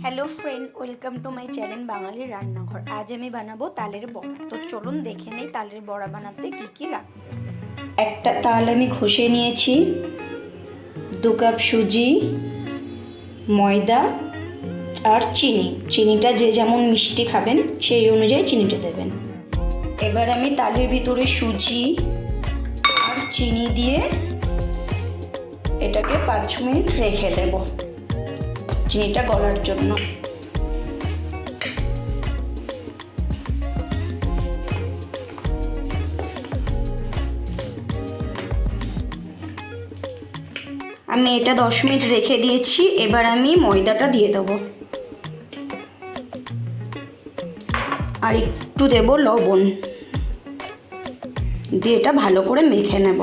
Hello friend, welcome to my channel বাঙালির রান্নাঘর। আজ আমি বানাবো তালের বড়া। তো চলুন দেখে নেই তালের বড়া বানাতে কি কি লাগবে। একটা তাল আমি ঘষে নিয়েছি, 2 কাপ সুজি, ময়দা আর চিনিটা যে যেমন মিষ্টি খাবেন সেই অনুযায়ী চিনিটা দেবেন। এবার আমি তালের ভিতরে সুজি আর চিনি দিয়ে এটাকে 5 মিনিট রেখে দেব চিনিটা গলার জন্য। আমি এটা 10 মিনিট রেখে দিয়েছি। এবার আমি ময়দাটা দিয়ে দেবো আর একটু দেব লবণ দিয়ে এটা ভালো করে মেখে নেব।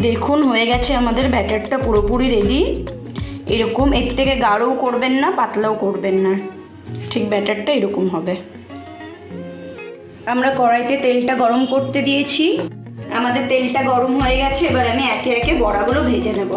দেখুন হয়ে গেছে আমাদের ব্যাটারটা পুরোপুরি রেডি। এরকম এর থেকে গাঢ়ও করবেন না, পাতলাও করবেন না, ঠিক ব্যাটারটা এরকম হবে। আমরা কড়াইতে তেলটা গরম করতে দিয়েছি, আমাদের তেলটা গরম হয়ে গেছে। এবার আমি একে একে বড়াগুলো ভেজে নেব।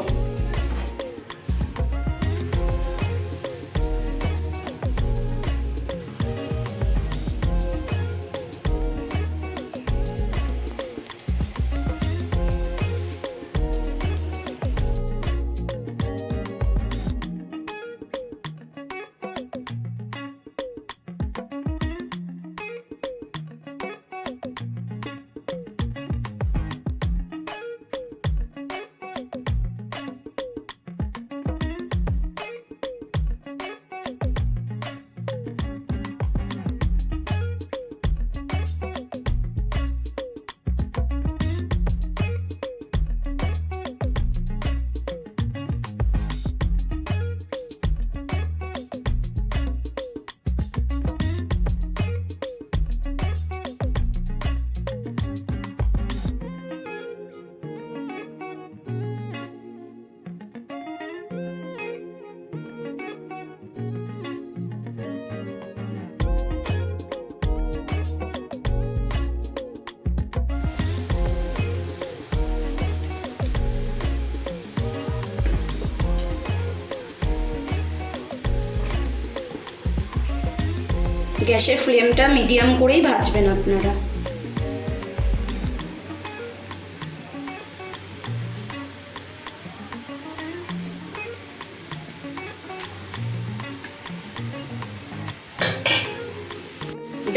গ্যাসের ফ্লেমটা মিডিয়াম করেই ভাজবেন আপনারা।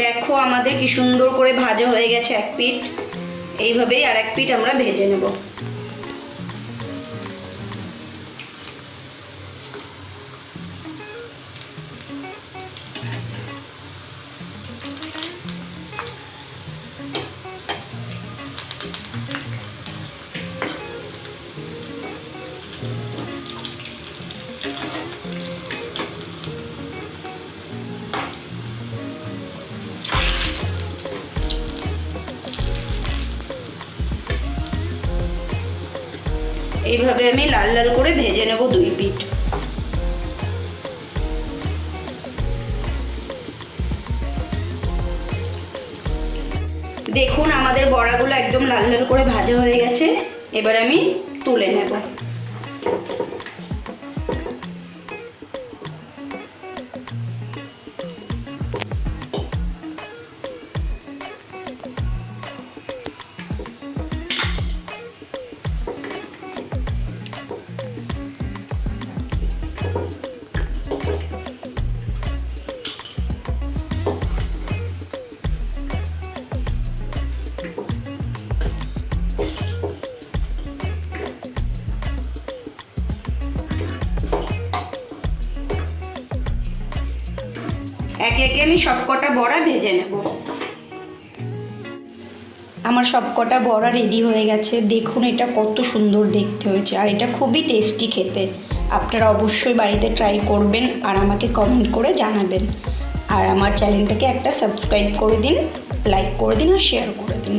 দেখো আমাদের কি সুন্দর করে ভাজা হয়ে গেছে এক পিঠ। এইভাবেই আর এক পিঠ আমরা ভেজে নেব। এইভাবে আমি লাল লাল করে ভেজে নেব 2 পিঠ। দেখুন আমাদের বড়াগুলো একদম লাল লাল করে ভাজা হয়ে গেছে। এবার আমি তুলে নেব। একে একে আমি সবকটা বড়া ভেজে নেব। আমার সবকটা বড়া রেডি হয়ে গেছে। দেখুন এটা কত সুন্দর দেখতে হয়েছে, আর এটা খুবই টেস্টি খেতে। আপনারা অবশ্যই বাড়িতে ট্রাই করবেন আর আমাকে কমেন্ট করে জানাবেন। আর আমার চ্যানেলটাকে একটা সাবস্ক্রাইব করে দিন, লাইক করে দিন আর শেয়ার করে দিন।